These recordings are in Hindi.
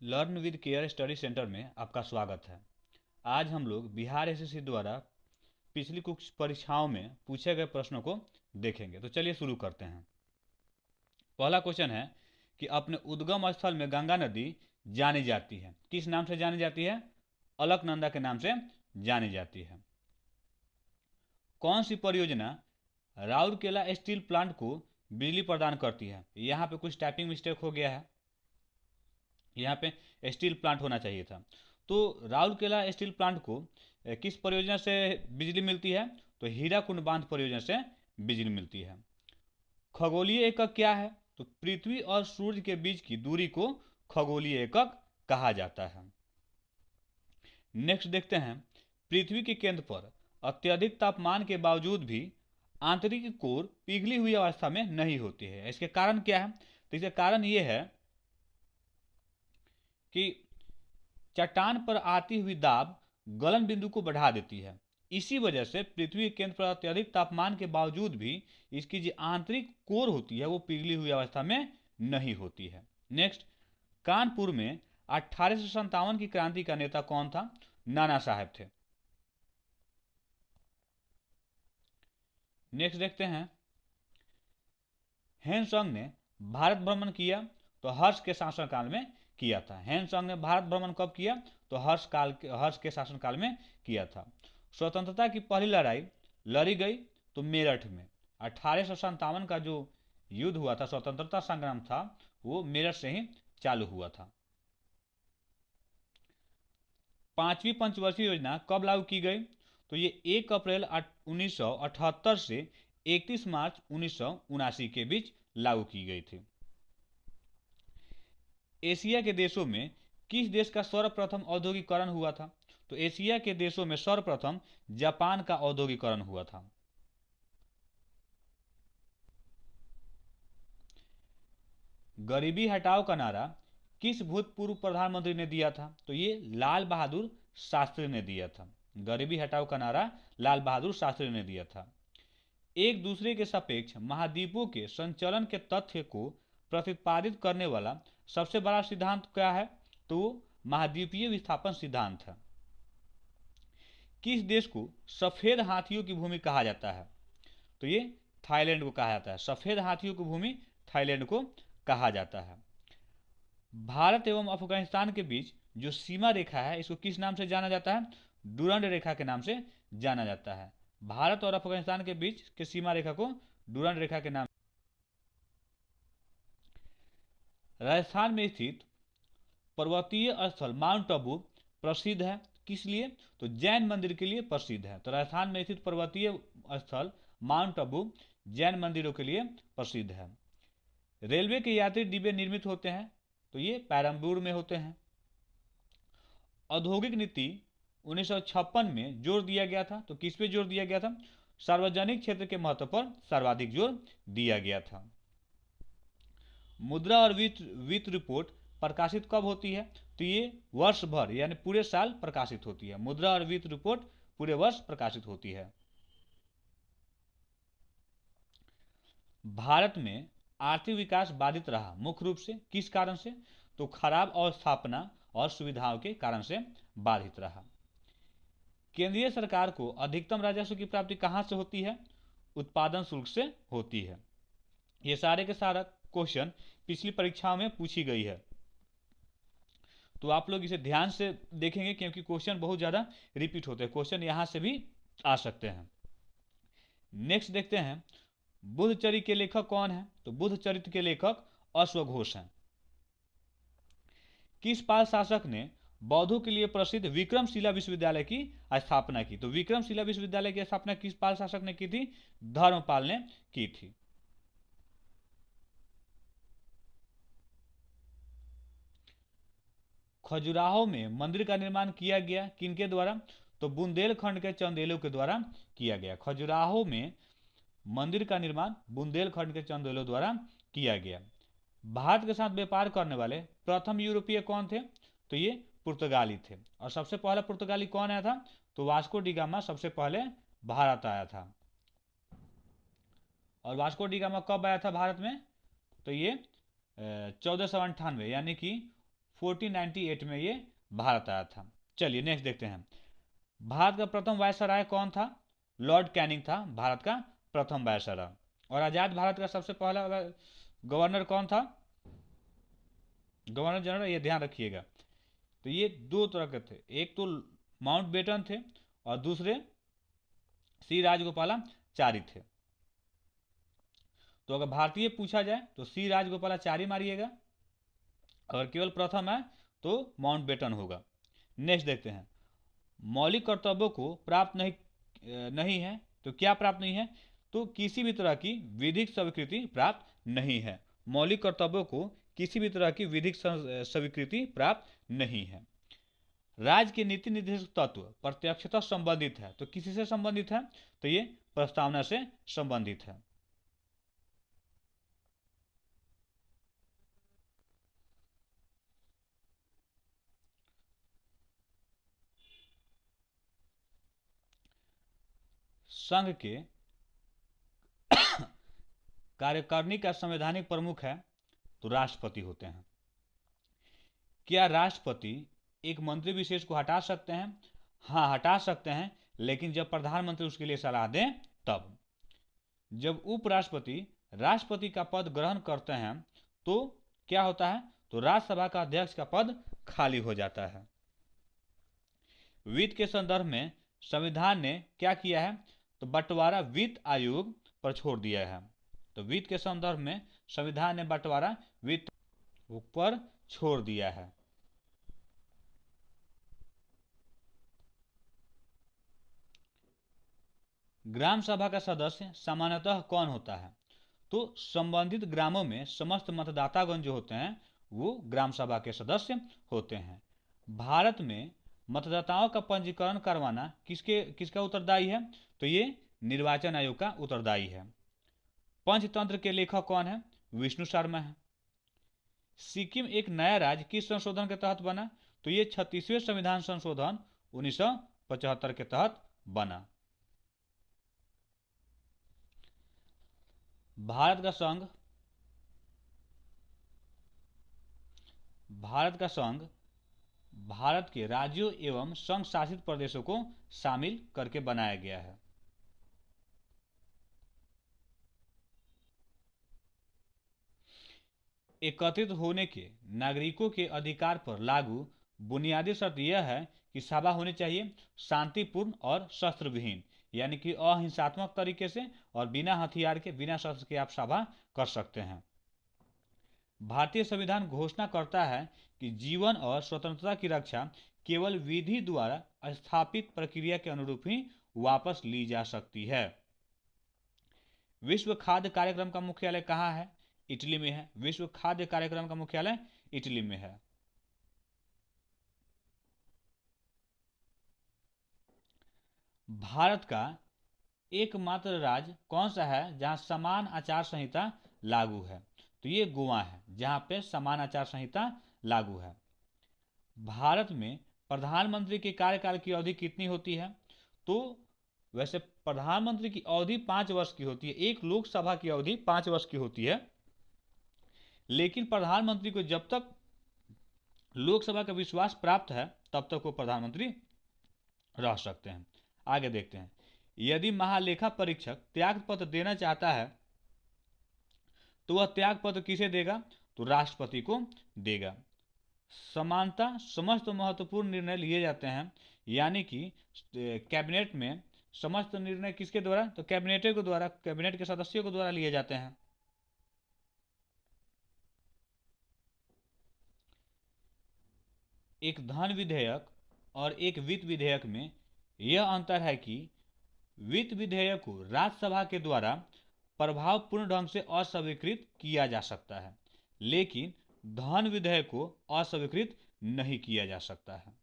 Learn with care study centre में आपका स्वागत है। आज हम लोग बिहार एसएससी द्वारा पिछली कुछ परीक्षाओं में पूछे गए प्रश्नों को देखेंगे। तो चलिए शुरू करते हैं। पहला क्वेश्चन है कि अपने उद्गम स्थल में गंगा नदी जानी जाती है, किस नाम से जानी जाती है? अलकनंदा के नाम से जानी जाती है। कौन सी परियोजना राउरकेला स्टील प्लांट को बिजली प्रदान करती है? यहाँ पे कुछ टाइपिंग मिस्टेक हो गया है, यहाँ पे स्टील प्लांट होना चाहिए था। तो राउरकेला स्टील प्लांट को किस परियोजना से बिजली मिलती है? तो हीराकुंड बांध परियोजना से बिजली मिलती है। खगोलीय एकक क्या है? तो पृथ्वी और सूर्य के बीच की दूरी को खगोलीय एकक कहा जाता है। नेक्स्ट देखते हैं, पृथ्वी के केंद्र पर अत्यधिक तापमान के बावजूद भी आंतरिक कोर पिघली हुई अवस्था में नहीं होती है। इसके कारण क्या है? तो इसके कारण ये है कि चट्टान पर आती हुई दाब गलन बिंदु को बढ़ा देती है। इसी वजह से पृथ्वी के केंद्र पर अत्यधिक तापमान के बावजूद भी इसकी जो आंतरिक कोर होती है वो पिघली हुई अवस्था में नहीं होती है। नेक्स्ट, कानपुर में 1857 की क्रांति का नेता कौन था? नाना साहब थे। नेक्स्ट देखते हैं, हेनसंग ने भारत भ्रमण किया तो हर्ष के शासनकाल में किया था। हेनसंग ने भारत भ्रमण कब किया? तो हर्ष के शासनकाल में किया था। स्वतंत्रता की पहली लड़ाई लड़ी गई तो मेरठ में 1857 का जो युद्ध हुआ था, स्वतंत्रता संग्राम था, वो मेरठ से ही चालू हुआ था। पांचवी पंचवर्षीय योजना कब लागू की गई? तो ये 1 अप्रैल 1978 से 31 मार्च 1979 के बीच लागू की गई थी। एशिया के देशों में किस देश का सर्वप्रथम औद्योगिकरण हुआ था? तो एशिया के देशों में सर्वप्रथम जापान का औद्योगिकरण हुआ था। गरीबी हटाओ का नारा किस भूतपूर्व प्रधानमंत्री ने दिया था? तो ये लाल बहादुर शास्त्री ने दिया था। गरीबी हटाओ का नारा लाल बहादुर शास्त्री ने दिया था। एक दूसरे के सापेक्ष महाद्वीपों के संचलन के तथ्य को प्रतिपादित करने वाला सबसे बड़ा सिद्धांत क्या है? तो महाद्वीपीय विस्थापन सिद्धांत है। किस देश को सफेद हाथियों की भूमि कहा जाता है? तो ये थाईलैंड को कहा जाता है। सफेद हाथियों की भूमि थाईलैंड को कहा जाता है। भारत एवं अफगानिस्तान के बीच जो सीमा रेखा है इसको किस नाम से जाना जाता है? डुरंड रेखा के नाम से जाना जाता है। भारत और अफगानिस्तान के बीच के सीमा रेखा को डुरंड रेखा के नाम। राजस्थान में स्थित पर्वतीय स्थल माउंट आबू प्रसिद्ध है, किस लिए? तो जैन मंदिर के लिए प्रसिद्ध है। तो राजस्थान में स्थित पर्वतीय स्थल माउंट आबू जैन मंदिरों के लिए प्रसिद्ध है। रेलवे के यात्री डिब्बे निर्मित होते हैं तो ये पैरम्बूर में होते हैं। औद्योगिक नीति 1956 में जोर दिया गया था, तो किस पे जोर दिया गया था? सार्वजनिक क्षेत्र के महत्व पर सर्वाधिक जोर दिया गया था। मुद्रा और वित्त रिपोर्ट प्रकाशित कब होती है? तो ये वर्ष भर यानी पूरे साल प्रकाशित होती है। मुद्रा और वित्त रिपोर्ट पूरे वर्ष प्रकाशित होती है। भारत में आर्थिक विकास बाधित रहा, मुख्य रूप से किस कारण से? तो खराब अवस्थापना और सुविधाओं के कारण से बाधित रहा। केंद्रीय सरकार को अधिकतम राजस्व की प्राप्ति कहां से होती है? उत्पादन शुल्क से होती है। ये सारे के सारा क्वेश्चन पिछली परीक्षाओं में पूछी गई है, तो आप लोग इसे ध्यान से देखेंगे क्योंकि क्वेश्चन बहुत ज़्यादा रिपीट होते हैं। क्वेश्चन यहाँ से भी आ सकते हैं। नेक्स्ट देखते हैं, बुद्धचरित्र के लेखक कौन है? तो बुद्धचरित्र के लेखक अश्वघोष हैं। किस पाल शासक ने बौद्धों के लिए प्रसिद्ध विक्रमशिला विश्वविद्यालय की स्थापना की? तो विक्रमशिला विश्वविद्यालय की स्थापना किस पाल शासक ने की थी? धर्मपाल ने की थी। खजुराहो में मंदिर का निर्माण किया गया किनके द्वारा? तो बुंदेलखंड के चंदेलों के द्वारा किया गया। खजुराहो में मंदिर का निर्माण बुंदेलखंड के चंदेलों द्वारा किया गया। भारत के साथ व्यापार करने वाले प्रथम यूरोपीय कौन थे? तो ये पुर्तगाली थे। और सबसे पहला पुर्तगाली कौन आया था? तो वास्को डी गामा सबसे पहले भारत आया था। और वास्को डी गामा कब आया था भारत में? तो ये 1498 यानी कि 1498 में ये भारत आया था। चलिए नेक्स्ट देखते हैं। भारत का प्रथम वायसराय कौन था? लॉर्ड कैनिंग था भारत का प्रथम वायसराय। और आजाद भारत का सबसे पहला गवर्नर कौन था? गवर्नर जनरल, ये ध्यान रखिएगा। तो ये दो तरह के थे, एक तो माउंट बेटन थे और दूसरे सी राजगोपालाचारी थे। तो अगर भारतीय पूछा जाए तो सी राजगोपालाचारी मारिएगा, अगर केवल प्रथम है तो माउंट बेटन होगा। नेक्स्ट देखते हैं। मौलिक कर्तव्यों को प्राप्त नहीं है, तो क्या प्राप्त नहीं है? तो किसी भी तरह की विधिक स्वीकृति प्राप्त नहीं है। मौलिक कर्तव्यों को किसी भी तरह की विधिक स्वीकृति प्राप्त नहीं है। राज्य के नीति निर्देशक तत्व प्रत्यक्षतः संबंधित है, तो किसी से संबंधित है? तो ये प्रस्तावना से संबंधित है। संघ के कार्यकारिणी का संवैधानिक प्रमुख है तो राष्ट्रपति होते हैं। क्या राष्ट्रपति एक मंत्री विशेष को हटा सकते हैं? हाँ, हटा सकते हैं, लेकिन जब प्रधानमंत्री उसके लिए सलाह दें तब। जब उपराष्ट्रपति राष्ट्रपति का पद ग्रहण करते हैं तो क्या होता है? तो राज्यसभा का अध्यक्ष का पद खाली हो जाता है। वित्त के संदर्भ में संविधान ने क्या किया है? तो बंटवारा वित्त आयोग पर छोड़ दिया है। तो वित्त के संदर्भ में संविधान ने बंटवारा वित्त पर छोड़ दिया है। ग्राम सभा का सदस्य सामान्यतः कौन होता है? तो संबंधित ग्रामों में समस्त मतदातागण जो होते हैं वो ग्राम सभा के सदस्य होते हैं। भारत में मतदाताओं का पंजीकरण करवाना किसका उत्तरदायी है? तो ये निर्वाचन आयोग का उत्तरदायी है। पंचतंत्र के लेखक कौन है? विष्णु शर्मा है। सिक्किम एक नया राज्य किस संशोधन के तहत बना? तो ये 36वें संविधान संशोधन 1975 के तहत बना। भारत का संघ भारत के राज्यों एवं संघ शासित प्रदेशों को शामिल करके बनाया गया है। एकत्रित होने के नागरिकों के अधिकार पर लागू बुनियादी शर्त यह है कि सभा होनी चाहिए शांतिपूर्ण और शस्त्र विहीन, यानी कि अहिंसात्मक तरीके से और बिना हथियार के, बिना शस्त्र के आप सभा कर सकते हैं। भारतीय संविधान घोषणा करता है कि जीवन और स्वतंत्रता की रक्षा केवल विधि द्वारा स्थापित प्रक्रिया के अनुरूप ही वापस ली जा सकती है। विश्व खाद्य कार्यक्रम का मुख्यालय कहाँ है? इटली में है। विश्व खाद्य कार्यक्रम का मुख्यालय इटली में है। भारत का एकमात्र राज्य कौन सा है जहां समान आचार संहिता लागू है? तो ये गोवा है, जहां पे समान आचार संहिता लागू है। भारत में प्रधानमंत्री के कार्यकाल की अवधि कितनी होती है? तो वैसे प्रधानमंत्री की अवधि 5 वर्ष की होती है, एक लोकसभा की अवधि 5 वर्ष की होती है, लेकिन प्रधानमंत्री को जब तक लोकसभा का विश्वास प्राप्त है तब तक वो प्रधानमंत्री रह सकते हैं। आगे देखते हैं। यदि महालेखा परीक्षक त्यागपत्र देना चाहता है तो वह त्यागपत्र किसे देगा? तो राष्ट्रपति को देगा। समानता समस्त महत्वपूर्ण निर्णय लिए जाते हैं, यानी कि कैबिनेट में समस्त निर्णय किसके द्वारा? तो कैबिनेट के सदस्यों के द्वारा लिए जाते हैं। एक धन विधेयक और एक वित्त विधेयक में यह अंतर है कि वित्त विधेयक को राज्यसभा के द्वारा प्रभावपूर्ण ढंग से अस्वीकृत किया जा सकता है, लेकिन धन विधेयक को अस्वीकृत नहीं किया जा सकता है।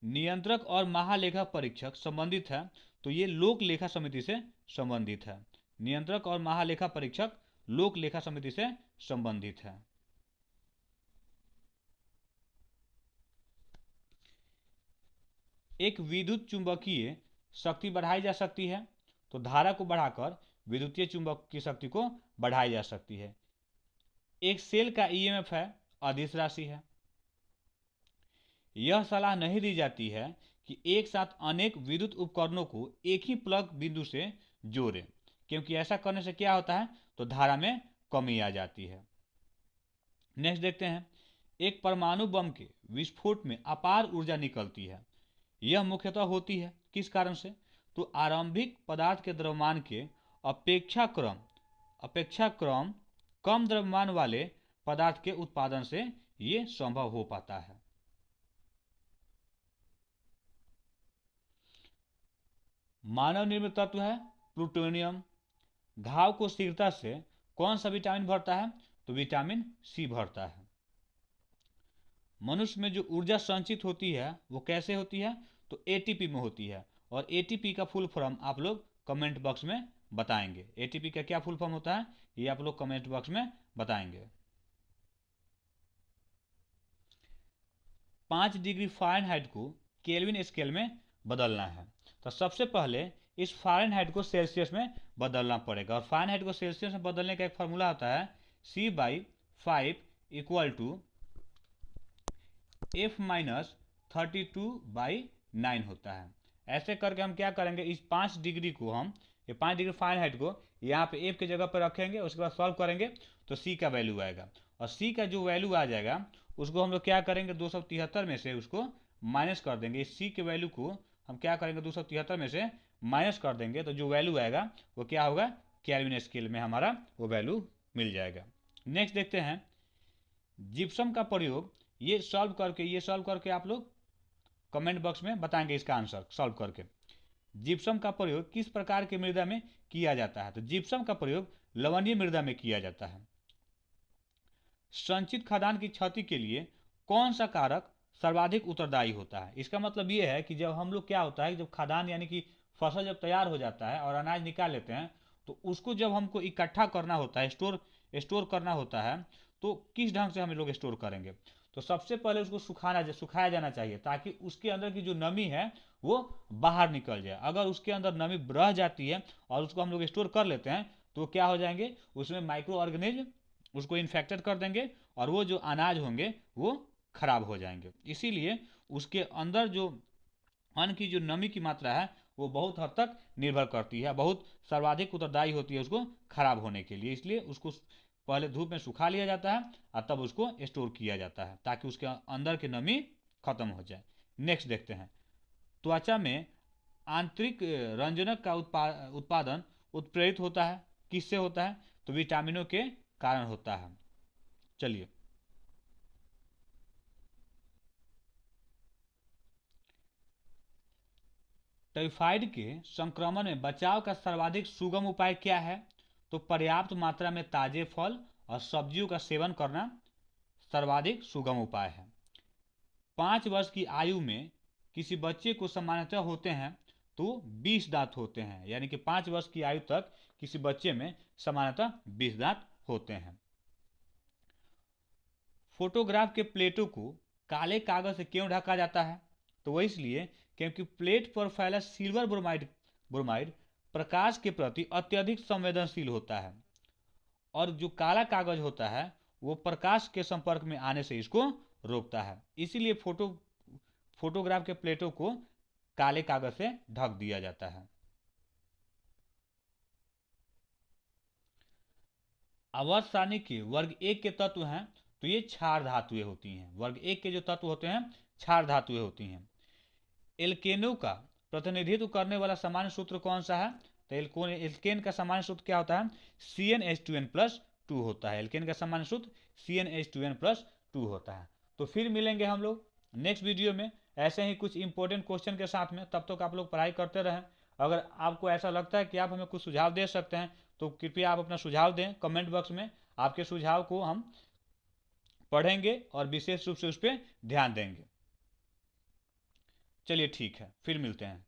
नियंत्रक और महालेखा परीक्षक संबंधित है, तो ये लोक लेखा समिति से संबंधित है। नियंत्रक और महालेखा परीक्षक लोक लेखा समिति से संबंधित है। एक विद्युत चुंबकीय शक्ति बढ़ाई जा सकती है, तो धारा को बढ़ाकर विद्युतीय चुंबक की शक्ति को बढ़ाई जा सकती है। एक सेल का ईएमएफ है अदिश राशि है। यह सलाह नहीं दी जाती है कि एक साथ अनेक विद्युत उपकरणों को एक ही प्लग बिंदु से जोड़ें, क्योंकि ऐसा करने से क्या होता है, तो धारा में कमी आ जाती है। नेक्स्ट देखते हैं, एक परमाणु बम के विस्फोट में अपार ऊर्जा निकलती है। यह मुख्यतः होती है किस कारण से, तो आरंभिक पदार्थ के द्रव्यमान के अपेक्षाक्रम कम द्रव्यमान वाले पदार्थ के उत्पादन से ये संभव हो पाता है। मानव निर्मित तत्व है प्लूटोनियम। घाव को शीघ्रता से कौन सा विटामिन भरता है, तो विटामिन सी भरता है। मनुष्य में जो ऊर्जा संचित होती है वो कैसे होती है, तो एटीपी में होती है। और एटीपी का फुल फॉर्म आप लोग कमेंट बॉक्स में बताएंगे। एटीपी का क्या फुल फॉर्म होता है, ये आप लोग कमेंट बॉक्स में बताएंगे। 5 डिग्री फ़ारेनहाइट को केल्विन स्केल में बदलना है, तो सबसे पहले इस फ़ारेनहाइट को सेल्सियस में बदलना पड़ेगा। और फ़ारेनहाइट को सेल्सियस में बदलने का एक फार्मूला होता है C/5 इक्वल टू F-32/9 होता है। ऐसे करके हम क्या करेंगे, इस 5 डिग्री को हम, ये 5 डिग्री फ़ारेनहाइट को यहाँ पे F की जगह पर रखेंगे, उसके बाद सॉल्व करेंगे तो C का वैल्यू आएगा। और C का जो वैल्यू आ जाएगा उसको हम लोग क्या करेंगे, 273 में से उसको माइनस कर देंगे। इस C के वैल्यू को हम क्या करेंगे, 273 में से माइनस कर देंगे, तो जो वैल्यू आएगा वो क्या होगा, केल्विन स्केल में हमारा वो वैल्यू मिल जाएगा। नेक्स्ट देखते हैं, जिप्सम का प्रयोग, ये सॉल्व करके आप लोग कमेंट बॉक्स में बताएंगे इसका आंसर सॉल्व करके। जिप्सम का प्रयोग किस प्रकार की मृदा में किया जाता है, तो जिप्सम का प्रयोग लवणीय मृदा में किया जाता है। संचित खदान की क्षति के लिए कौन सा कारक सर्वाधिक उत्तरदायी होता है। इसका मतलब ये है कि जब हम लोग क्या होता है, जब खदान यानी कि फसल जब तैयार हो जाता है और अनाज निकाल लेते हैं, तो उसको जब हमको इकट्ठा करना होता है, स्टोर करना होता है, तो किस ढंग से हम लोग स्टोर करेंगे, तो सबसे पहले उसको सुखाया जाना चाहिए, ताकि उसके अंदर की जो नमी है वो बाहर निकल जाए। अगर उसके अंदर नमी रह जाती है और उसको हम लोग स्टोर कर लेते हैं, तो क्या हो जाएंगे, उसमें माइक्रो ऑर्गेनिज्म उसको इन्फेक्टेड कर देंगे और वो जो अनाज होंगे वो खराब हो जाएंगे। इसीलिए उसके अंदर जो अन्न की जो नमी की मात्रा है वो बहुत हद तक निर्भर करती है, बहुत सर्वाधिक उत्तरदायी होती है उसको खराब होने के लिए। इसलिए उसको पहले धूप में सुखा लिया जाता है और तब उसको स्टोर किया जाता है, ताकि उसके अंदर की नमी खत्म हो जाए। नेक्स्ट देखते हैं, त्वचा में आंतरिक रंजनक का उत्पादन उत्प्रेरित होता है, किससे होता है, तो विटामिनों के कारण होता है। चलिए, टाइफाइड के संक्रमण में बचाव का सर्वाधिक सुगम उपाय क्या है, तो पर्याप्त मात्रा में ताजे फल और सब्जियों का सेवन करना सर्वाधिक सुगम उपाय है। 5 वर्ष की आयु में किसी बच्चे को सामान्यतः होते हैं तो 20 दांत होते हैं, यानी कि 5 वर्ष की आयु तक किसी बच्चे में सामान्यतः 20 दांत होते हैं। फोटोग्राफ के प्लेटों को काले कागज से क्यों ढका जाता है, तो वो इसलिए क्योंकि प्लेट पर फैला सिल्वर ब्रोमाइड प्रकाश के प्रति अत्यधिक संवेदनशील होता है, और जो काला कागज होता है वो प्रकाश के संपर्क में आने से इसको रोकता है। इसीलिए फोटोग्राफ के प्लेटों को काले कागज से ढक दिया जाता है। आवर्त सारणी के वर्ग 1 के तत्व हैं, तो ये क्षार धातुएं होती हैं। वर्ग 1 के जो तत्व होते हैं क्षार धातुएं होती हैं। एल्केनों का प्रतिनिधित्व करने वाला सामान्य सूत्र कौन सा है, तो एल्केन का सामान्य सूत्र क्या होता है, CnH2n+2 होता है। एल्केन का सामान्य सूत्र CnH2n+2 होता है। तो फिर मिलेंगे हम लोग नेक्स्ट वीडियो में ऐसे ही कुछ इंपॉर्टेंट क्वेश्चन के साथ में। तब तक आप लोग पढ़ाई करते रहें। अगर आपको ऐसा लगता है कि आप हमें कुछ सुझाव दे सकते हैं, तो कृपया आप अपना सुझाव दें कमेंट बॉक्स में। आपके सुझाव को हम पढ़ेंगे और विशेष रूप से उस पर ध्यान देंगे। चलिए ठीक है, फिर मिलते हैं।